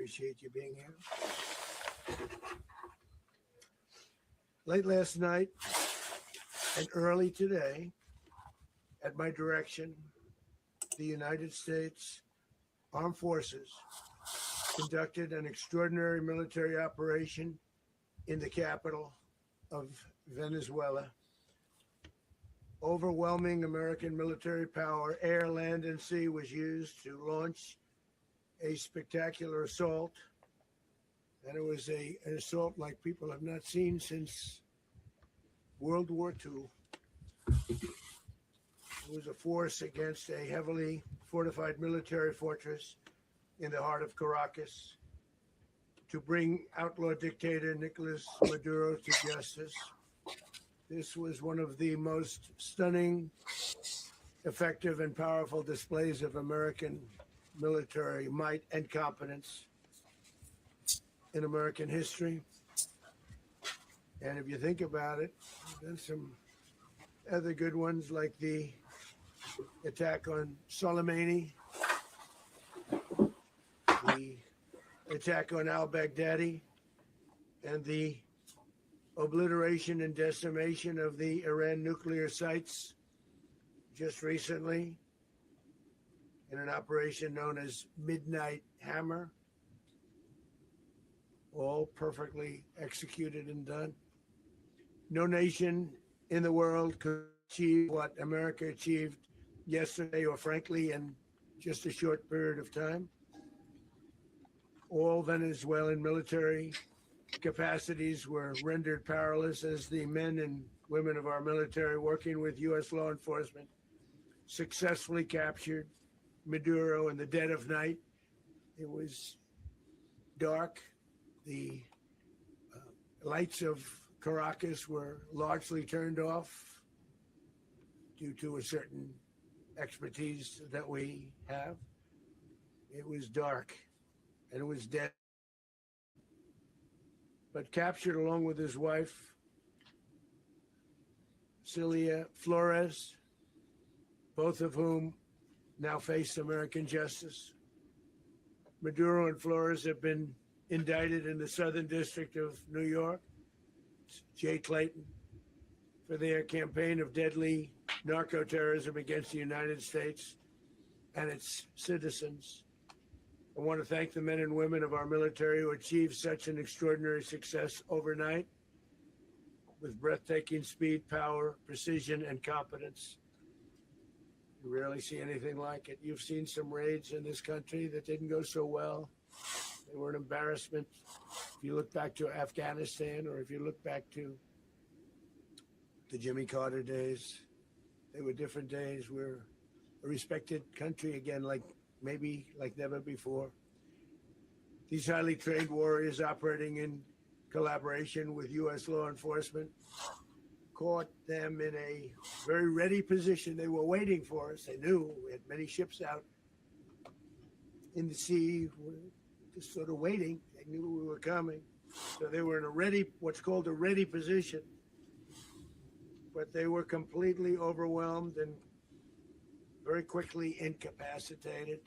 appreciate you being here. Late last night and early today, at my direction, the United States Armed Forces conducted an extraordinary military operation in the capital of Venezuela. Overwhelming American military power, air, land, and sea, was used to launch a spectacular assault. And it was an assault like people have not seen since World War II. It was a force against a heavily fortified military fortress in the heart of Caracas to bring outlaw dictator Nicolas Maduro to justice. This was one of the most stunning, effective, and powerful displays of American military might and competence in American history. And if you think about it, there's some other good ones like the attack on Soleimani, the attack on al-Baghdadi, and the obliteration and decimation of the Iran nuclear sites just recently in an operation known as Midnight Hammer, all perfectly executed and done. No nation in the world could achieve what America achieved yesterday, or frankly, in just a short period of time. All Venezuelan military capacities were rendered powerless as the men and women of our military, working with U.S. law enforcement, successfully captured Maduro in the dead of night. It was dark. The lights of Caracas were largely turned off due to a certain expertise that we have. It was dark and it was dead. But captured along with his wife, Celia Flores, both of whom now face American justice. Maduro and Flores have been indicted in the Southern District of New York, Jay Clayton, for their campaign of deadly narco-terrorism against the United States and its citizens. I want to thank the men and women of our military who achieved such an extraordinary success overnight with breathtaking speed, power, precision, and competence. You rarely see anything like it. You've seen some raids in this country that didn't go so well. They were an embarrassment. If you look back to Afghanistan, or if you look back to the Jimmy Carter days, they were different days. We're a respected country again, maybe like never before. These highly trained warriors, operating in collaboration with U.S. law enforcement, caught them in a very ready position. They were waiting for us. They knew we had many ships out in the sea, just sort of waiting. They knew we were coming. So they were in what's called a ready position. But they were completely overwhelmed and very quickly incapacitated.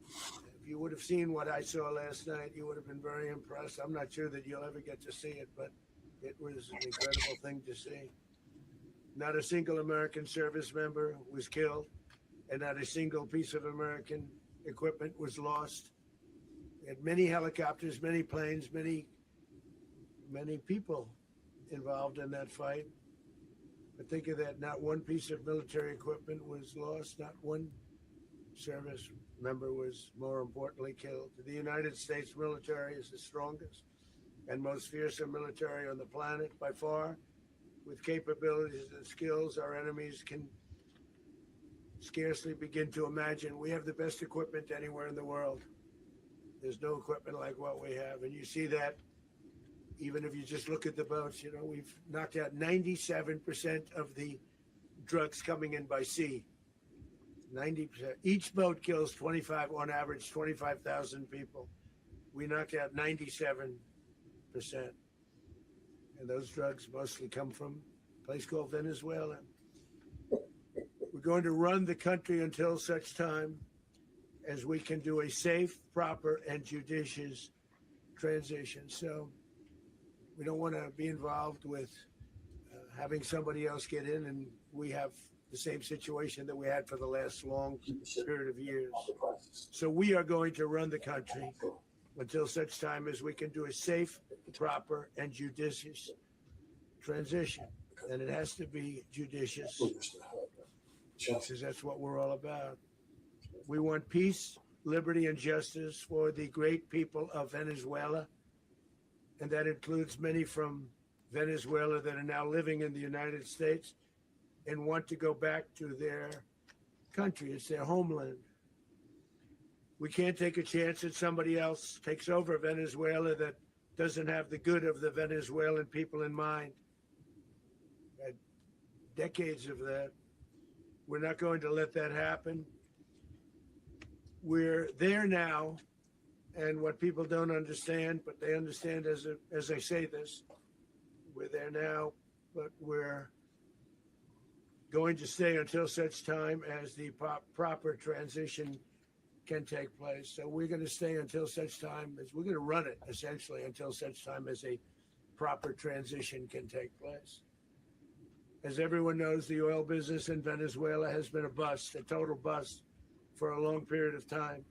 If you would have seen what I saw last night, you would have been very impressed. I'm not sure that you'll ever get to see it, but it was an incredible thing to see. Not a single American service member was killed, and not a single piece of American equipment was lost. We had many helicopters, many planes, many people involved in that fight. But think of that, not one piece of military equipment was lost, not one service member was, more importantly, killed. The United States military is the strongest and most fearsome military on the planet by far, with capabilities and skills our enemies can scarcely begin to imagine. We have the best equipment anywhere in the world. There's no equipment like what we have. And you see that even if you just look at the boats. We've knocked out 97% of the drugs coming in by sea. 90%. Each boat kills on average, 25,000 people. We knocked out 97%. And those drugs mostly come from a place called Venezuela. We're going to run the country until such time as we can do a safe, proper, and judicious transition. So we don't want to be involved with having somebody else get in, and we have the same situation that we had for the last long period of years. So we are going to run the country until such time as we can do a safe, proper, and judicious transition. And it has to be judicious, because that's what we're all about. We want peace, liberty, and justice for the great people of Venezuela, and that includes many from Venezuela that are now living in the United States and want to go back to their country. It's their homeland. We can't take a chance that somebody else takes over Venezuela that doesn't have the good of the Venezuelan people in mind. Had decades of that. We're not going to let that happen. We're there now, and what people don't understand, but they understand as I say this, we're there now, but we're going to stay until such time as the proper transition can take place. So we're going to stay until such time as we're going to run it, essentially, until such time as a proper transition can take place. As everyone knows, the oil business in Venezuela has been a bust, a total bust, for a long period of time.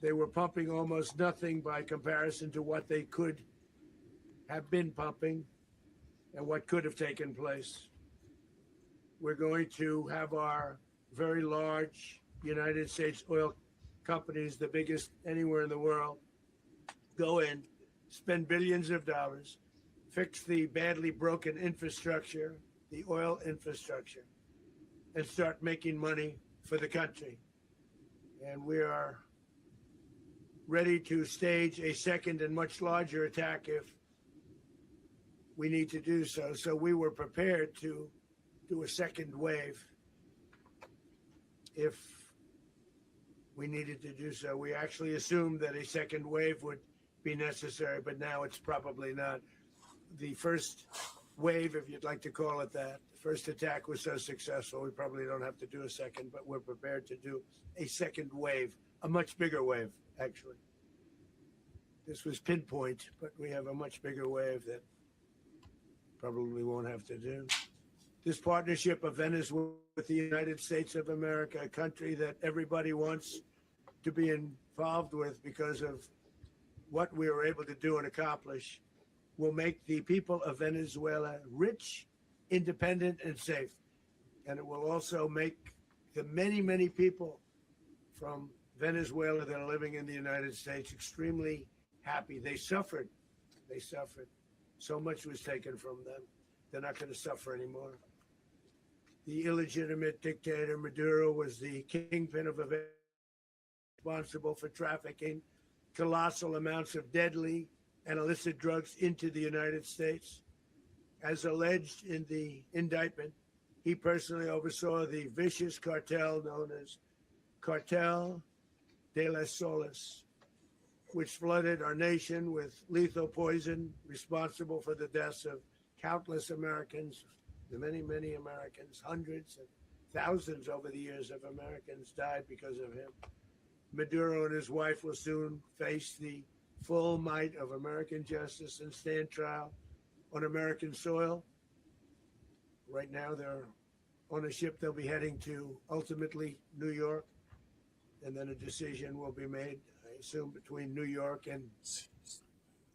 They were pumping almost nothing by comparison to what they could have been pumping and what could have taken place. We're going to have our very large United States oil companies, the biggest anywhere in the world, go in, spend billions of dollars, fix the badly broken infrastructure, the oil infrastructure, and start making money for the country. And we are ready to stage a second and much larger attack if we need to do so. So we were prepared to do a second wave if we needed to do so. We actually assumed that a second wave would be necessary, but now it's probably not. The first wave, if you'd like to call it that, the first attack was so successful, we probably don't have to do a second, but we're prepared to do a second wave, a much bigger wave, actually. This was pinpoint, but we have a much bigger wave that probably won't have to do. This partnership of Venezuela with the United States of America, a country that everybody wants to be involved with because of what we were able to do and accomplish, will make the people of Venezuela rich, independent, and safe. And it will also make the many, many people from Venezuela that are living in the United States extremely happy. They suffered. They suffered. So much was taken from them. They're not going to suffer anymore. The illegitimate dictator Maduro was the kingpin of events, responsible for trafficking colossal amounts of deadly and illicit drugs into the United States. As alleged in the indictment, he personally oversaw the vicious cartel known as Cartel de las Solas, which flooded our nation with lethal poison, responsible for the deaths of countless Americans, the many, many Americans, hundreds and thousands over the years of Americans died because of him. Maduro and his wife will soon face the full might of American justice and stand trial on American soil. Right now, they're on a ship they'll be heading to, ultimately, New York, and then a decision will be made, I assume, between New York and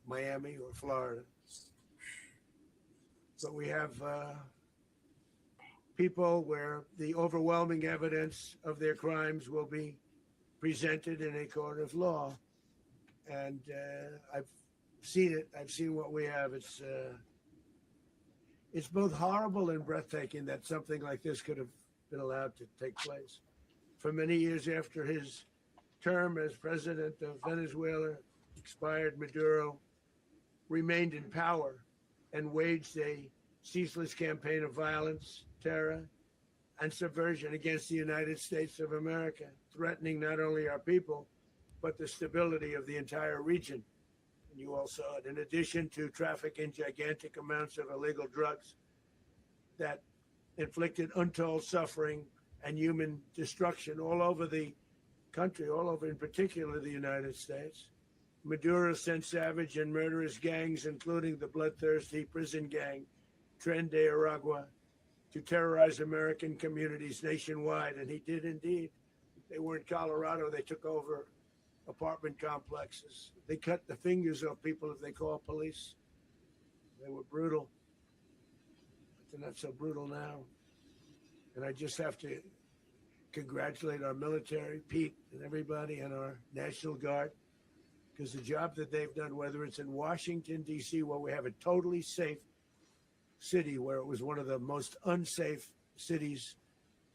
Miami or Florida. But we have people where the overwhelming evidence of their crimes will be presented in a court of law. And I've seen it. I've seen what we have. It's both horrible and breathtaking that something like this could have been allowed to take place. For many years after his term as president of Venezuela expired, Maduro remained in power and waged a ceaseless campaign of violence, terror, and subversion against the United States of America, threatening not only our people, but the stability of the entire region. And you all saw it. In addition to trafficking gigantic amounts of illegal drugs that inflicted untold suffering and human destruction all over the country, all over, in particular the United States. Maduro sent savage and murderous gangs, including the bloodthirsty prison gang, Tren de Aragua, to terrorize American communities nationwide. And he did indeed. They were in Colorado. They took over apartment complexes. They cut the fingers off people if they call police. They were brutal. But they're not so brutal now. And I just have to congratulate our military, Pete, and everybody, and our National Guard, because the job that they've done, whether it's in Washington, D.C., where we have a totally safe city, where it was one of the most unsafe cities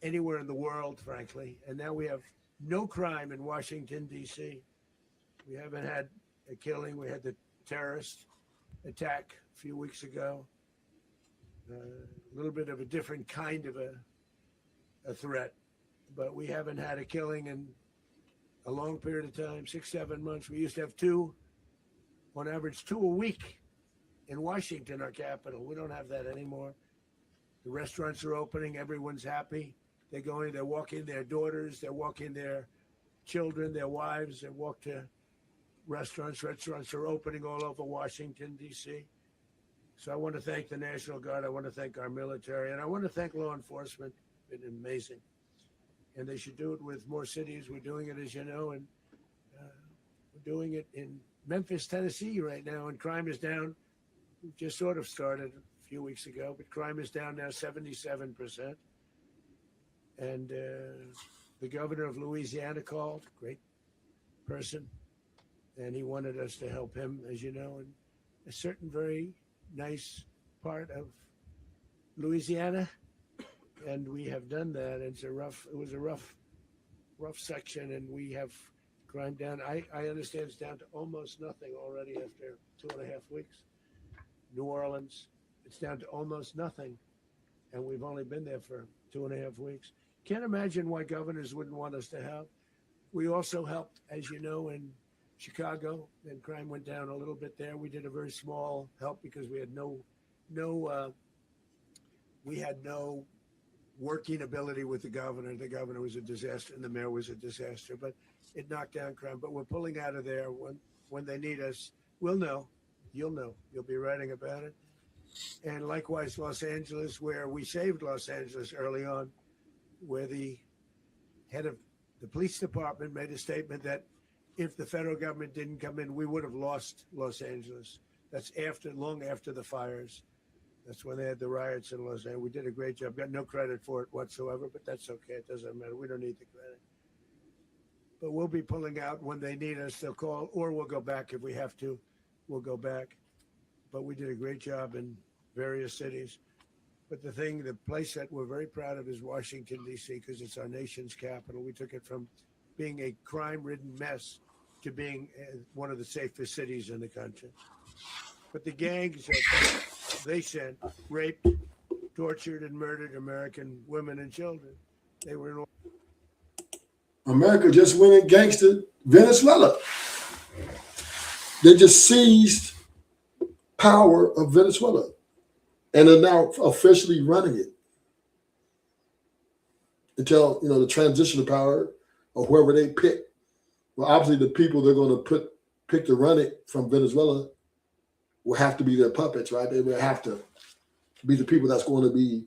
anywhere in the world, frankly, and now we have no crime in Washington, D.C. We haven't had a killing. We had the terrorist attack a few weeks ago. A little bit of a different kind of a threat, but we haven't had a killing in a long period of time, 6-7 months. We used to have two, on average, 2 a week in Washington, our capital. We don't have that anymore. The restaurants are opening. Everyone's happy. They're walking their daughters. They're walking their children, their wives. They walk to restaurants. Restaurants are opening all over Washington, D.C. So I want to thank the National Guard. I want to thank our military. And I want to thank law enforcement. It's been amazing. And they should do it with more cities. We're doing it, as you know, and we're doing it in Memphis, Tennessee right now, and crime is down. We just sort of started a few weeks ago, but crime is down now 77%. And the governor of Louisiana called, great person, and he wanted us to help him, as you know, in a certain very nice part of Louisiana. And we have done that. It was a rough section, and we have crime down. I understand it's down to almost nothing already after 2.5 weeks. New Orleans, it's down to almost nothing, and we've only been there for 2.5 weeks. Can't imagine why governors wouldn't want us to help. We also helped, as you know, in Chicago, and crime went down a little bit there. We did a very small help because we had no working ability with the governor. The governor was a disaster, and the mayor was a disaster, but it knocked down crime. But we're pulling out of there when they need us. We'll know. You'll know. You'll be writing about it. And likewise, Los Angeles, where we saved Los Angeles early on, where the head of the police department made a statement that if the federal government didn't come in, we would have lost Los Angeles. That's long after the fires. That's when they had the riots in Los Angeles. We did a great job. Got no credit for it whatsoever, but that's okay. It doesn't matter. We don't need the credit. But we'll be pulling out when they need us. They'll call, or we'll go back if we have to. We'll go back. But we did a great job in various cities. But the place that we're very proud of is Washington, D.C., because it's our nation's capital. We took it from being a crime-ridden mess to being one of the safest cities in the country. But the gangs they sent raped, tortured, and murdered American women and children. They were in all. America just went against Venezuela. They just seized power of Venezuela and are now officially running it until the transition of power or whoever they pick. Well, obviously the people they're going to pick to run it from Venezuela will have to be their puppets, right? They will have to be the people that's going to be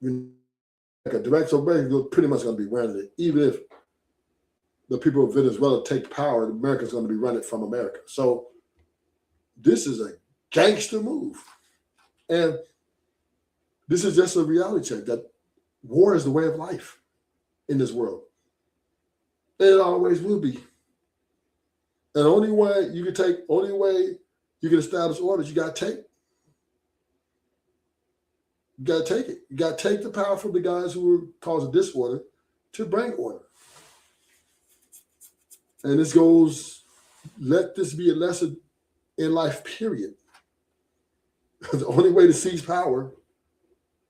like a direct. So basically, pretty much going to be running it. Even if the people of Venezuela take power, America's going to be running it from America. So this is a gangster move. And this is just a reality check that war is the way of life in this world. And it always will be. And the only way you can establish orders, you got to take. You got to take it. You got to take the power from the guys who were causing disorder to bring order. And this goes, let this be a lesson in life, period. The only way to seize power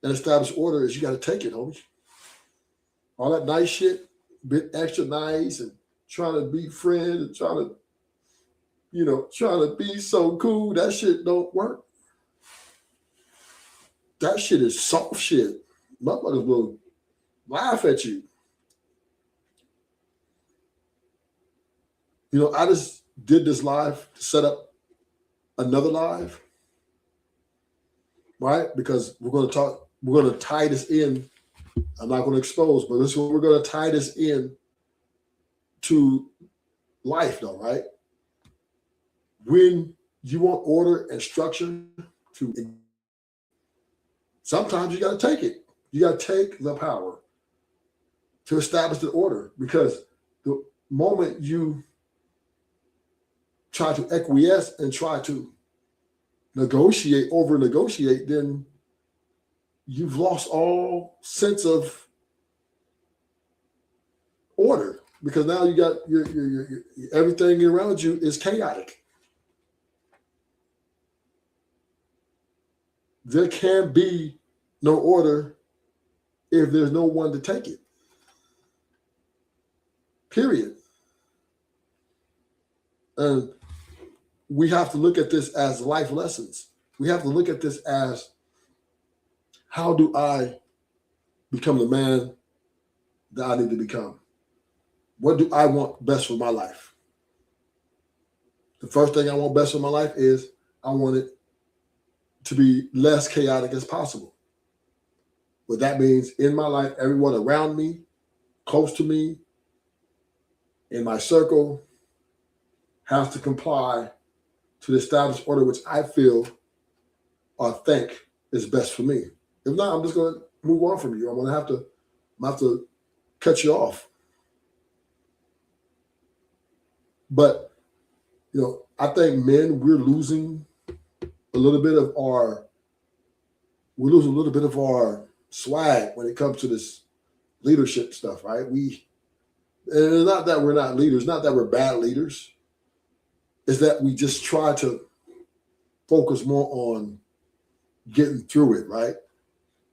and establish order is you got to take it, homie. All that nice shit, bit extra nice and trying to be friends and trying to be so cool, that shit don't work. That shit is soft shit. Motherfuckers will laugh at you. I just did this live to set up another live, right? Because we're going to tie this in. I'm not going to expose, but this is what we're going to tie this in to life, though, right? When you want order and structure to, sometimes you got to take it. You got to take the power to establish the order, because the moment you try to acquiesce and try to over negotiate, then you've lost all sense of order, because now you got your everything around you is chaotic. There can be no order if there's no one to take it. Period. And we have to look at this as life lessons. We have to look at this as, how do I become the man that I need to become? What do I want best for my life? The first thing I want best for my life is I want it to be less chaotic as possible. What that means in my life, everyone around me, close to me, in my circle, has to comply to the established order which I feel or think is best for me. If not, I'm just going to move on from you. I'm going to have to cut you off. But I think men, we're losing a little bit of our swag when it comes to this leadership stuff, right? And it's not that we're not leaders, not that we're bad leaders. It's that we just try to focus more on getting through it, right?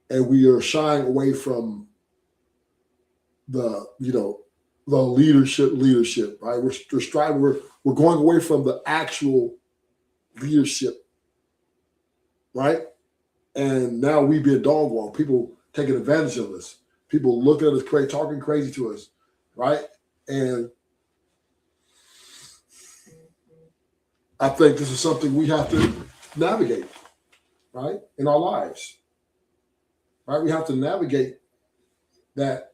And we are shying away from the leadership, right? We're striving, we're going away from the actual leadership, right? And now we being dog walked, people taking advantage of us, people looking at us crazy, talking crazy to us, right? And I think this is something we have to navigate, right? In our lives, right? We have to navigate that.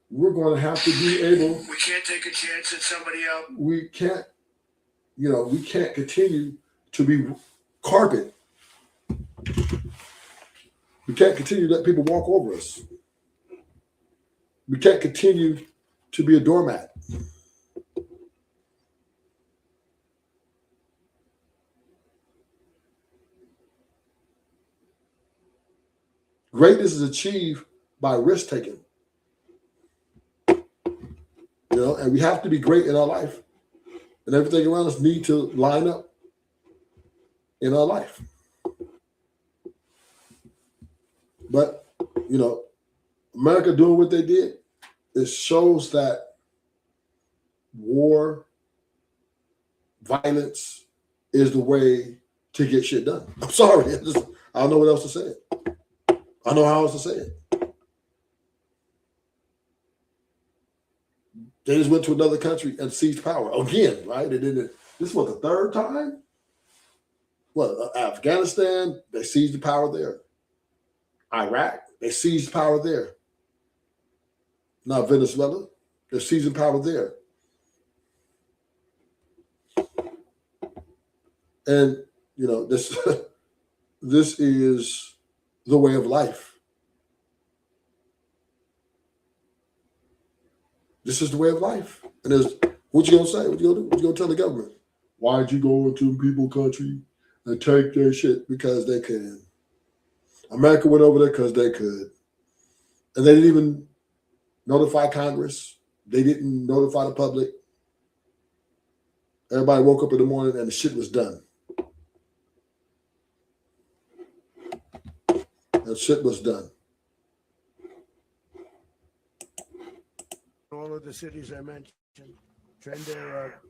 We're going to have to be able. We can't take a chance at somebody else. We can't continue to be carpet. We can't continue to let people walk over us. We can't continue to be a doormat. Greatness is achieved by risk taking. And we have to be great in our life, and everything around us need to line up in our life. But America doing what they did, it shows that war, violence is the way to get shit done. I'm sorry, I don't know what else to say it. I don't know how else to say it. They just went to another country and seized power again, right? They did it. This was the third time. Afghanistan, they seized the power there. Iraq, they seized power there. Now Venezuela, they're seizing power there. And this is the way of life. This is the way of life. And what you gonna say? What you gonna do? What you gonna tell the government? Why'd you go into people's country and take their shit? Because they can. America went over there because they could. And they didn't even notify Congress. They didn't notify the public. Everybody woke up in the morning and the shit was done. And shit was done. All of the cities I mentioned, trend there.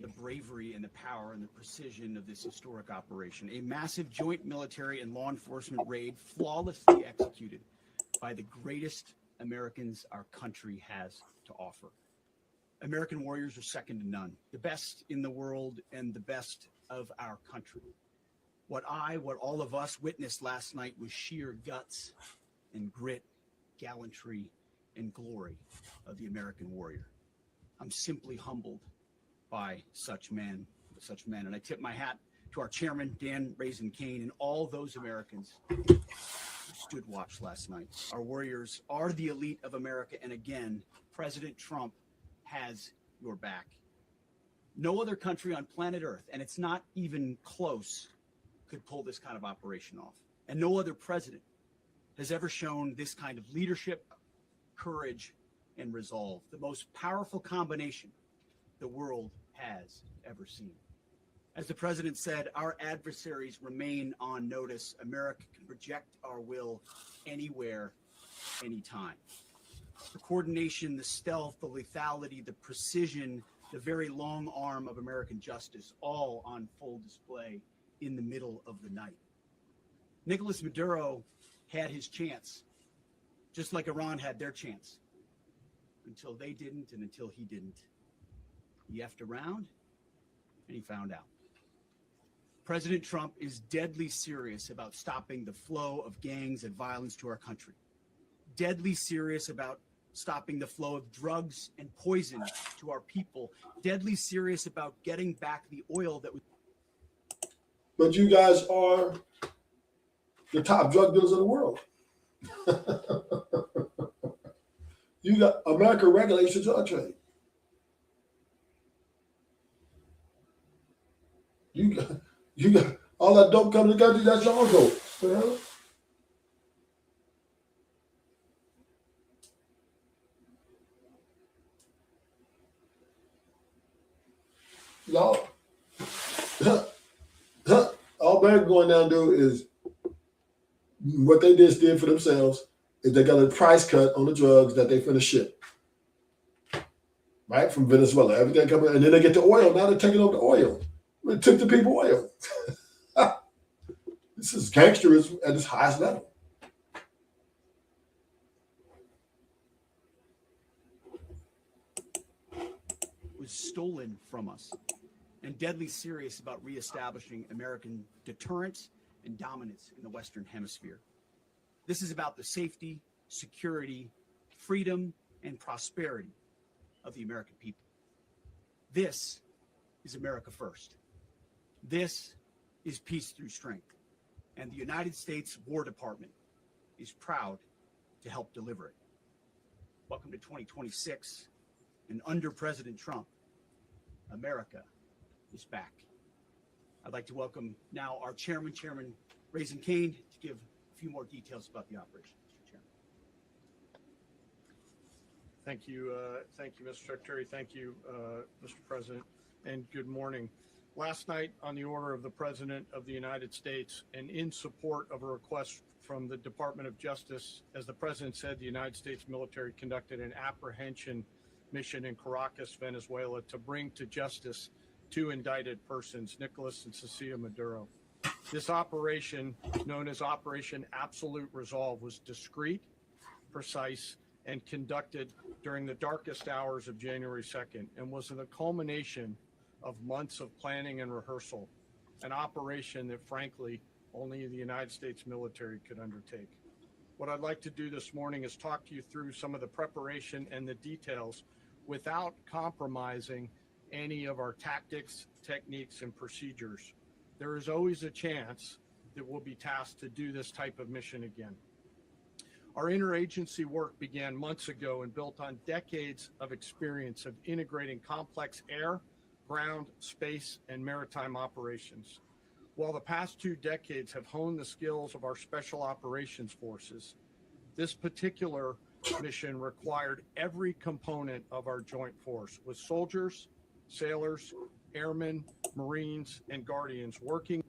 The bravery and the power and the precision of this historic operation, a massive joint military and law enforcement raid flawlessly executed by the greatest Americans our country has to offer. American warriors are second to none, the best in the world and the best of our country. What all of us witnessed last night was sheer guts and grit, gallantry, and glory of the American warrior. I'm simply humbled by such men, and I tip my hat to our chairman, Dan Raisin Kane, and all those Americans who stood watch last night. Our warriors are the elite of America, and again, President Trump has your back. No other country on planet Earth, and it's not even close, could pull this kind of operation off. And no other president has ever shown this kind of leadership, courage, and resolve, the most powerful combination the world has ever seen. As the president said, our adversaries remain on notice. America can project our will anywhere, anytime. The coordination, the stealth, the lethality, the precision, the very long arm of American justice, all on full display in the middle of the night. Nicolas Maduro had his chance, just like Iran had their chance, until they didn't and until he didn't. He effed around and he found out. President Trump is deadly serious about stopping the flow of gangs and violence to our country. Deadly serious about stopping the flow of drugs and poison to our people. Deadly serious about getting back the oil that was. But you guys are the top drug dealers in the world. You got America regulates the drug trade. You got all that dope coming to the country, that's your dope. You know? Y'all, all America going down to do is what they just did for themselves is they got a price cut on the drugs that they finna ship. Right? From Venezuela. Everything coming, and then they get the oil. Now they're taking over the oil. They took the people oil. This is gangsterism at its highest level. Was stolen from us, and deadly serious about reestablishing American deterrence and dominance in the Western Hemisphere. This is about the safety, security, freedom, and prosperity of the American people. This is America first. This is peace through strength. And the United States War Department is proud to help deliver it. Welcome to 2026. And under President Trump, America is back. I'd like to welcome now our chairman, Chairman Raisin Kane, to give a few more details about the operation. Mr. Chairman. Thank you, Mr. Secretary. Thank you, Mr. President, and good morning. Last night, on the order of the President of the United States and in support of a request from the Department of Justice, as the President said, the United States military conducted an apprehension mission in Caracas, Venezuela, to bring to justice two indicted persons, Nicolas and Cecilia Maduro. This operation, known as Operation Absolute Resolve, was discreet, precise, and conducted during the darkest hours of January 2nd and was the culmination of months of planning and rehearsal, an operation that, frankly, only the United States military could undertake. What I'd like to do this morning is talk to you through some of the preparation and the details without compromising any of our tactics, techniques, and procedures. There is always a chance that we'll be tasked to do this type of mission again. Our interagency work began months ago and built on decades of experience of integrating complex air, ground, space, and maritime operations. While the past 2 decades have honed the skills of our special operations forces, this particular mission required every component of our joint force, with soldiers, sailors, airmen, Marines, and Guardians working.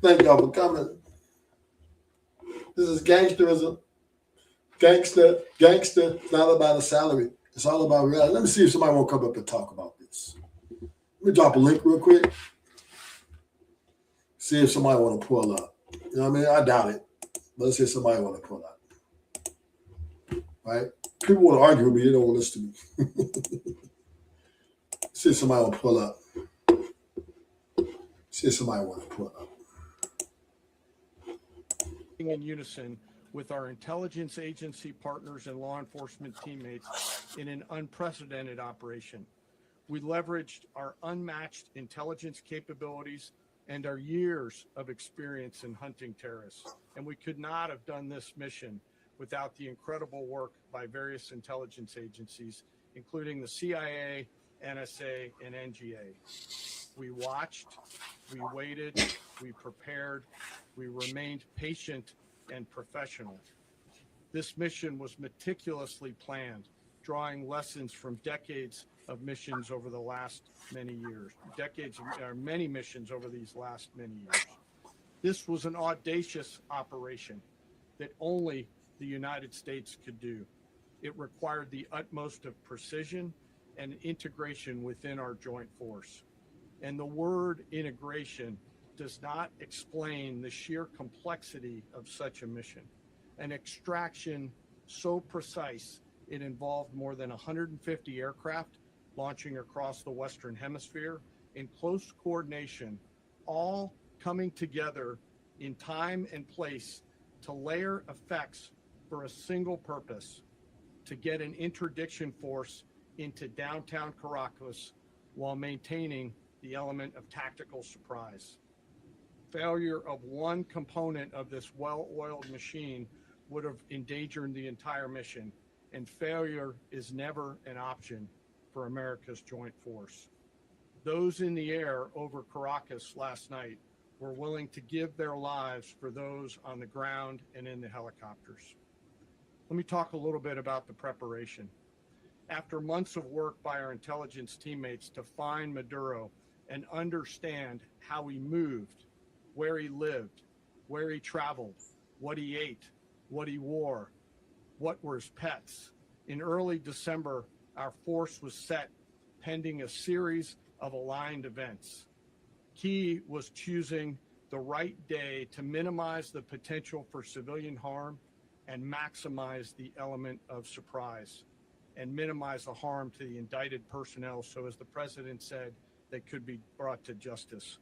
Thank y'all for coming. This is gangsterism. Gangster. It's not about a salary. It's all about reality. Let me see if somebody won't come up and talk about this. Let me drop a link real quick. See if somebody want to pull up. You know what I mean? I doubt it. Let's say somebody want to pull up, right? People want to argue with me. They don't want to listen to me. Say somebody want to pull up. Say somebody want to pull up. In unison with our intelligence agency partners and law enforcement teammates in an unprecedented operation. We leveraged our unmatched intelligence capabilities and our years of experience in hunting terrorists. And we could not have done this mission without the incredible work by various intelligence agencies, including the CIA, NSA, and NGA. We watched, we waited, we prepared, we remained patient and professional. This mission was meticulously planned, drawing lessons from decades of missions over the last many years, many missions over these last many years. This was an audacious operation that only the United States could do. It required the utmost of precision and integration within our joint force. And the word integration does not explain the sheer complexity of such a mission. An extraction so precise, it involved more than 150 aircraft launching across the Western Hemisphere in close coordination, all coming together in time and place to layer effects for a single purpose, to get an interdiction force into downtown Caracas while maintaining the element of tactical surprise. Failure of one component of this well-oiled machine would have endangered the entire mission, and failure is never an option for America's joint force. Those in the air over Caracas last night were willing to give their lives for those on the ground and in the helicopters. Let me talk a little bit about the preparation. After months of work by our intelligence teammates to find Maduro and understand how he moved, where he lived, where he traveled, what he ate, what he wore, what were his pets. In early December, our force was set pending a series of aligned events. Key was choosing the right day to minimize the potential for civilian harm and maximize the element of surprise and minimize the harm to the indicted personnel. So as the president said, they could be brought to justice.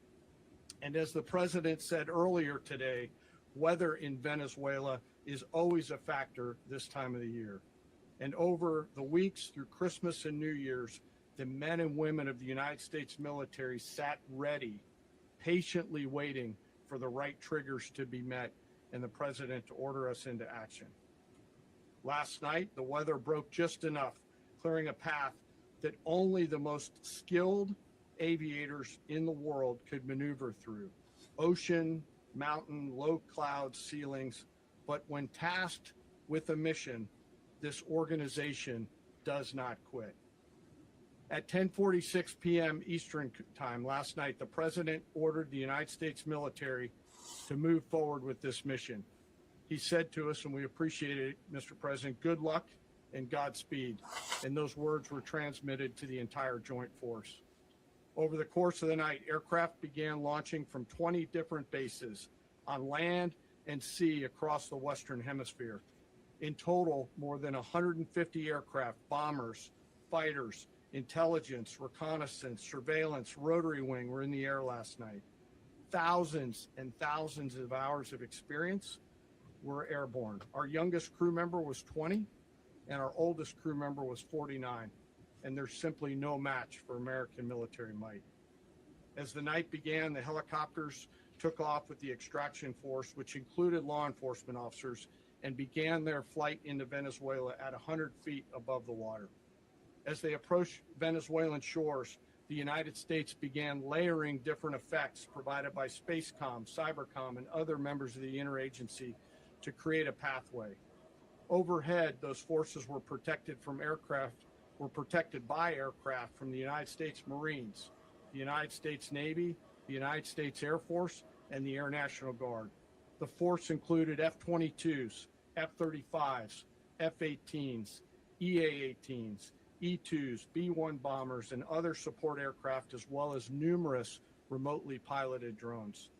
And as the president said earlier today, weather in Venezuela is always a factor this time of the year. And over the weeks through Christmas and New Year's, the men and women of the United States military sat ready, patiently waiting for the right triggers to be met and the president to order us into action. Last night, the weather broke just enough, clearing a path that only the most skilled aviators in the world could maneuver through. Ocean, mountain, low clouds, ceilings. But when tasked with a mission, this organization does not quit. At 10:46 p.m. Eastern time last night, the president ordered the United States military to move forward with this mission. He said to us, and we appreciate it, Mr. President, good luck and Godspeed. And those words were transmitted to the entire joint force. Over the course of the night, aircraft began launching from 20 different bases on land and sea across the Western Hemisphere. In total, more than 150 aircraft, bombers, fighters, intelligence, reconnaissance, surveillance, rotary wing were in the air last night. Thousands and thousands of hours of experience were airborne. Our youngest crew member was 20, and our oldest crew member was 49. And there's simply no match for American military might. As the night began, the helicopters took off with the extraction force, which included law enforcement officers, and began their flight into Venezuela at 100 feet above the water. As they approached Venezuelan shores, the United States began layering different effects provided by Spacecom, Cybercom, and other members of the interagency to create a pathway. Overhead, those forces were protected by aircraft from the United States Marines, the United States Navy, the United States Air Force, and the Air National Guard. The force included F-22s, F-35s, F-18s, EA-18s, E-2s, B-1 bombers, and other support aircraft, as well as numerous remotely piloted drones.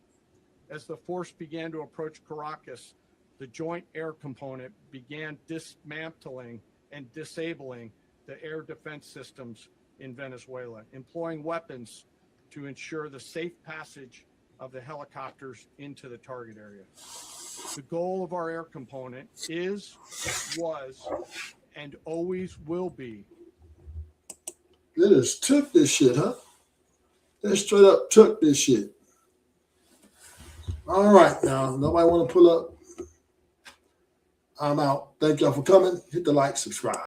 As the force began to approach Caracas, the Joint Air Component began dismantling and disabling the air defense systems in Venezuela, employing weapons to ensure the safe passage of the helicopters into the target area. The goal of our air component is, was, and always will be. They just took this shit, huh? They straight up took this shit. All right, now, nobody want to pull up? I'm out. Thank y'all for coming. Hit the like, subscribe.